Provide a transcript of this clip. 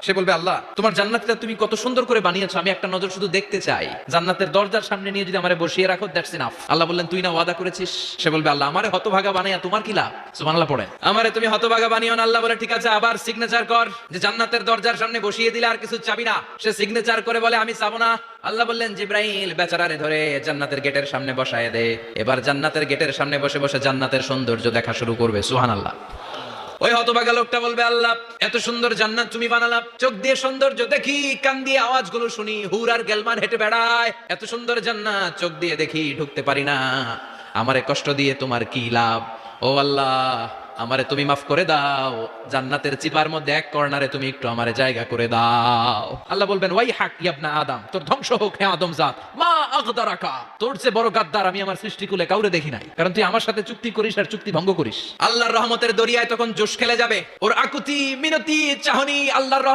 সে বলবে আল্লাহ তোমার জান্নাতটা তুমি কত সুন্দর করে বানিয়েছো, আমি একটা নজর শুধু দেখতে চাই। জান্নাতের দরজার সামনে নিয়ে যদি আমারে বসিয়ে রাখো, দ্যাটস ইনাফ। আল্লাহ বললেন তুই না ওয়াদা করেছিস। সে বলবে আল্লাহ আমারে হতভাগা বানাইয়া তোমার কি লাভ? সুবহানাল্লাহ পড়ে। আমারে তুমি হতভাগা বানিও না। আল্লাহ বলে ঠিক আছে, আবার সিগনেচার কর যে জান্নাতের দরজার সামনে বসিয়ে দিলে আর কিছু চাবি না। সে সিগনেচার করে বলে আমি চাবো না। আল্লাহ বললেন জিব্রাইল বেচারারে ধরে জান্নাতের গেটের সামনে বসায় দে। এবার জান্নাতের গেটের সামনে বসে বসে জান্নাতের সৌন্দর্য দেখা শুরু করবে। সুবহানাল্লাহ। ওই হতভাগা লোকটা বলবে আল্লাহ এত সুন্দর জান্নাত তুমি বানালা, চোখ দিয়ে সৌন্দর্য দেখি, কান দিয়ে আওয়াজগুলো শুনি, হুর আর গেলমান হেঁটে বেড়ায়, এত সুন্দর জান্নাত চোখ দিয়ে দেখি ঢুকতে পারি না, আমারে কষ্ট দিয়ে তোমার কি লাভ? ও আল্লাহ আমারে তুমি মাফ করে দাও, জান্নাতের চিপার মধ্যে এক কর্নারে তুমি একটু আমারে জায়গা করে দাও। আল্লাহ বলবেন ওয়াই হাক ইবনা আদম, তোর ধ্বংস হোক হে আদম জাত, মা আগদারাকা, তোর চেয়ে বড় গাদ্দার আমি আমার সৃষ্টিকুলে কাউরে দেখি নাই, কারণ তুই আমার সাথে চুক্তি করিস আর চুক্তি ভঙ্গ করিস। আল্লাহর রহমতের দরিয়ায় তখন জোশ খেলে যাবে, ওর আকুতি মিনতি চাহনি আল্লাহর